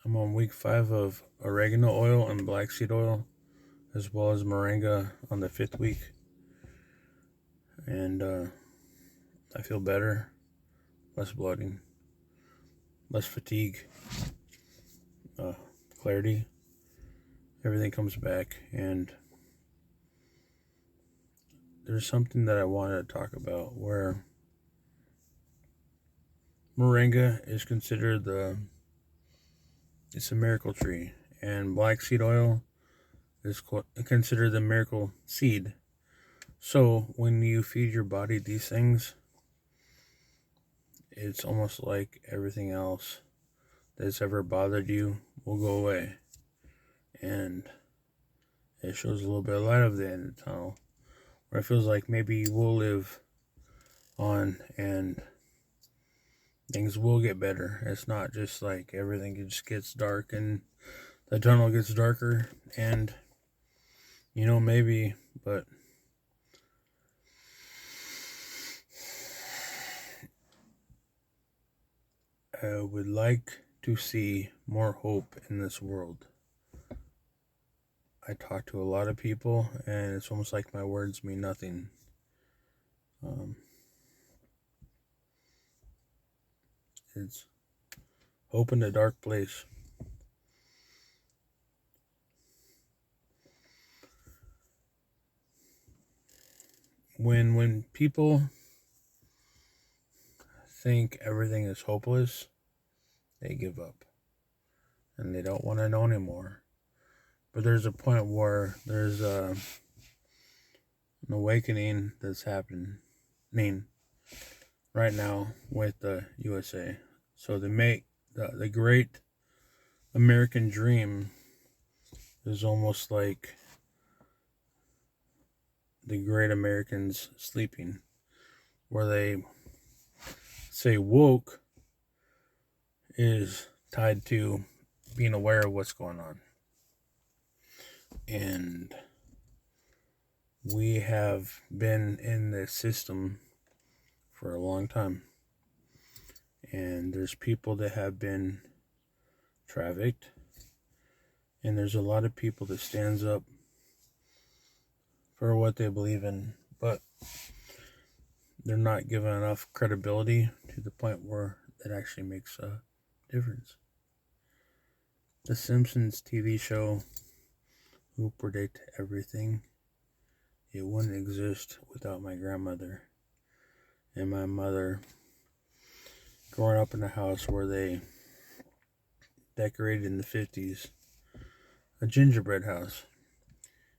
I'm on week 5 of oregano oil and black seed oil, as well as moringa on the 5th week. And I feel better, less bloating, less fatigue, uh, clarity. Everything comes back. And there's something that I wanted to talk about where moringa is considered it's a miracle tree, and black seed oil is considered the miracle seed. So when you feed your body these things, it's almost like everything else that's ever bothered you will go away. And it shows a little bit of light of the end of the tunnel, where it feels like maybe you will live on and things will get better. It's not just like everything just gets dark and the tunnel gets darker, and maybe, but I would like to see more hope in this world. I talk to a lot of people, and it's almost like my words mean nothing. Um, it's hope in a dark place. When people think everything is hopeless, they give up, and they don't want to know anymore. But there's a point where there's an awakening that's happening right now with the USA. So they make the great American dream is almost like the great Americans sleeping, where they say woke is tied to being aware of what's going on. And we have been in this system for a long time. And there's people that have been trafficked. And there's a lot of people that stands up for what they believe in, but they're not given enough credibility to the point where it actually makes a difference. The Simpsons TV show, who predict everything, it wouldn't exist without my grandmother and my mother growing up in a house where they decorated in the 50s a gingerbread house.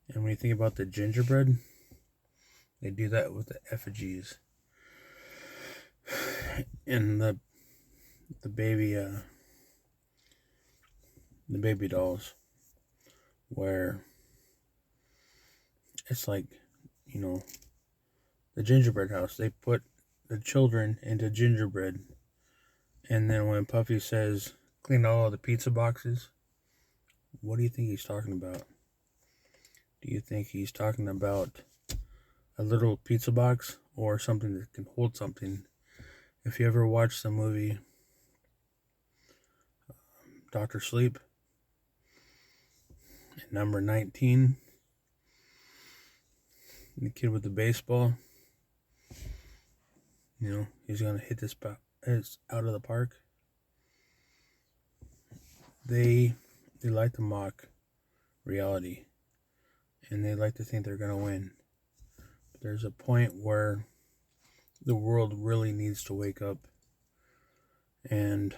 And when you think about the gingerbread, they do that with the effigies and the baby the baby dolls, where it's like, the gingerbread house, they put the children into gingerbread, and then when Puffy says clean all the pizza boxes, what do you think he's talking about? Do you think he's talking about a little pizza box or something that can hold something? If you ever watched the movie Dr. Sleep, number 19, the kid with the baseball, he's going to hit this out of the park. They like to mock reality, and they like to think they're going to win. But there's a point where the world really needs to wake up, and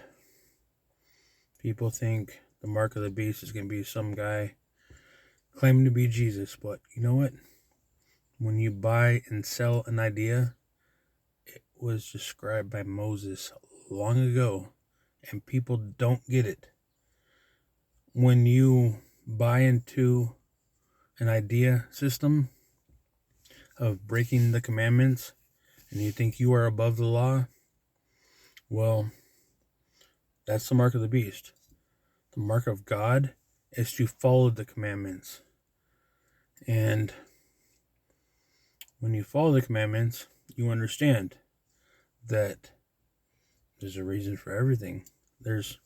people think the mark of the beast is going to be some guy claiming to be Jesus. But you know what? When you buy and sell an idea, it was described by Moses long ago, and people don't get it. When you buy into an idea system of breaking the commandments and you think you are above the law, well, that's the mark of the beast. The mark of God is to follow the commandments. And when you follow the commandments, you understand that there's a reason for everything. There's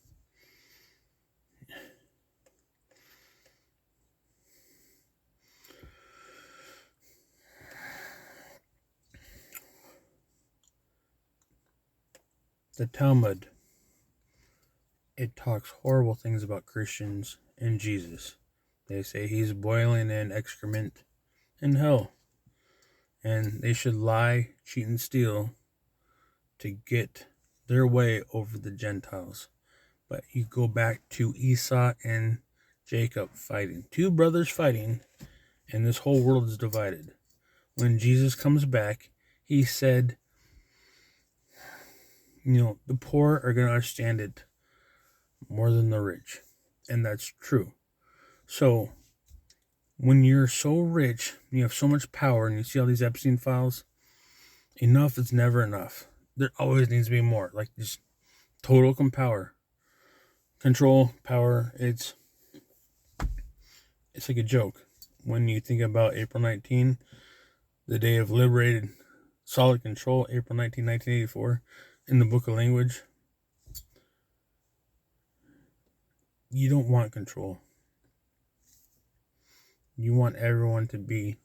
the Talmud, it talks horrible things about Christians and Jesus. They say he's boiling in excrement in hell. And they should lie, cheat, and steal to get their way over the Gentiles. But you go back to Esau and Jacob fighting. Two brothers fighting, and this whole world is divided. When Jesus comes back, he said, the poor are going to understand it more than the rich. And that's true. So, when you're so rich, you have so much power, and you see all these Epstein files, enough is never enough. There always needs to be more. Like just total control, power. It's like a joke. When you think about April 19, the day of liberated solid control, April 19, 1984, in the Book of Language, you don't want control. You want everyone to be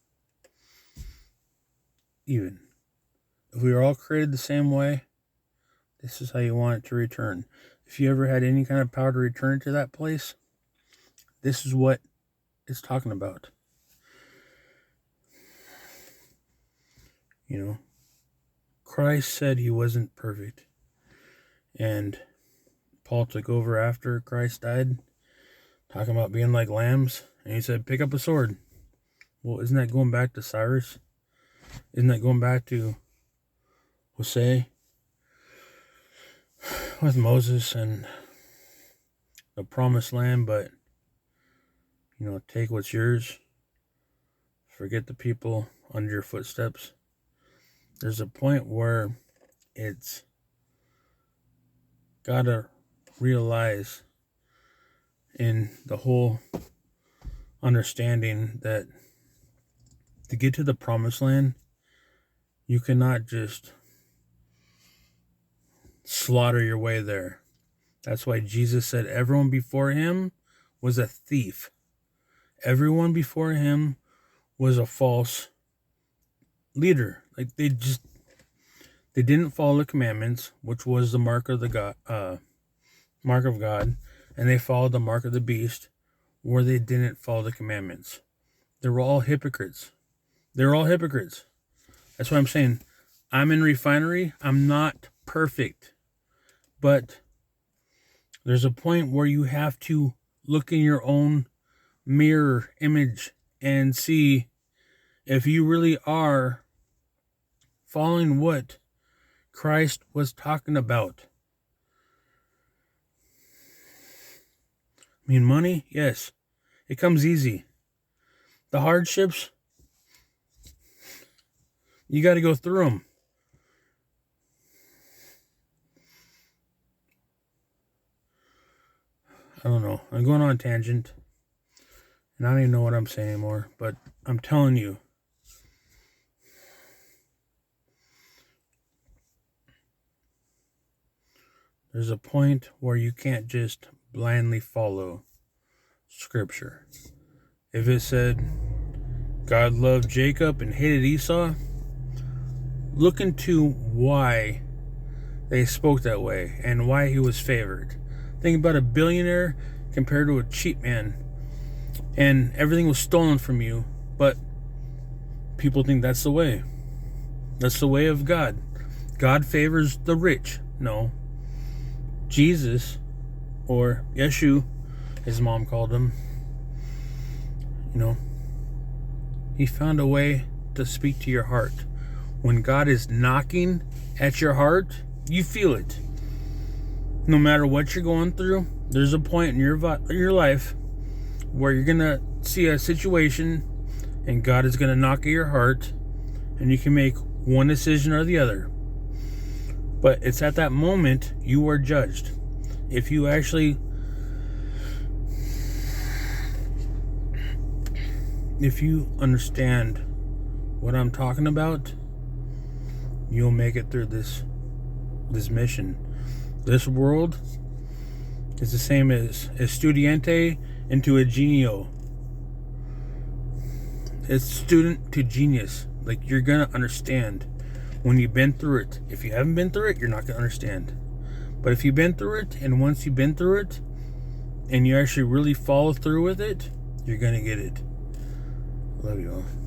even. If we are all created the same way, this is how you want it to return. If you ever had any kind of power to return to that place, this is what it's talking about. Christ said he wasn't perfect. And Paul took over after Christ died, talking about being like lambs. And he said, pick up a sword. Well, isn't that going back to Cyrus? Isn't that going back to Hosea with Moses and the promised land? But, take what's yours. Forget the people under your footsteps. There's a point where it's gotta realize in the whole understanding that to get to the promised land, you cannot just slaughter your way there. That's why Jesus said everyone before him was a thief. Everyone before him was a false leader. Like they didn't follow the commandments, which was the mark of God, and they followed the mark of the beast, where they didn't follow the commandments. They were all hypocrites. That's why I'm saying I'm in refinery. I'm not perfect, but there's a point where you have to look in your own mirror image and see if you really are following what Christ was talking about. Money, yes, it comes easy. The hardships, you got to go through them. I don't know. I'm going on a tangent. And I don't even know what I'm saying anymore. But I'm telling you. There's a point where you can't just blindly follow Scripture. If it said God loved Jacob and hated Esau, look into why they spoke that way and why he was favored. Think about a billionaire compared to a cheap man, and everything was stolen from you, but people think that's the way. That's the way of God. God favors the rich. No. Jesus, or Yeshu, his mom called him, he found a way to speak to your heart. When God is knocking at your heart, you feel it. No matter what you're going through, there's a point in your life where you're going to see a situation and God is going to knock at your heart, and you can make one decision or the other. But it's at that moment you are judged. If you understand what I'm talking about, you'll make it through this mission. This world is the same as estudiante into a genio. It's student to genius. Like, you're gonna understand when you've been through it. If you haven't been through it, you're not gonna understand. But if you've been through it, and once you've been through it, and you actually really follow through with it, you're going to get it. Love you all.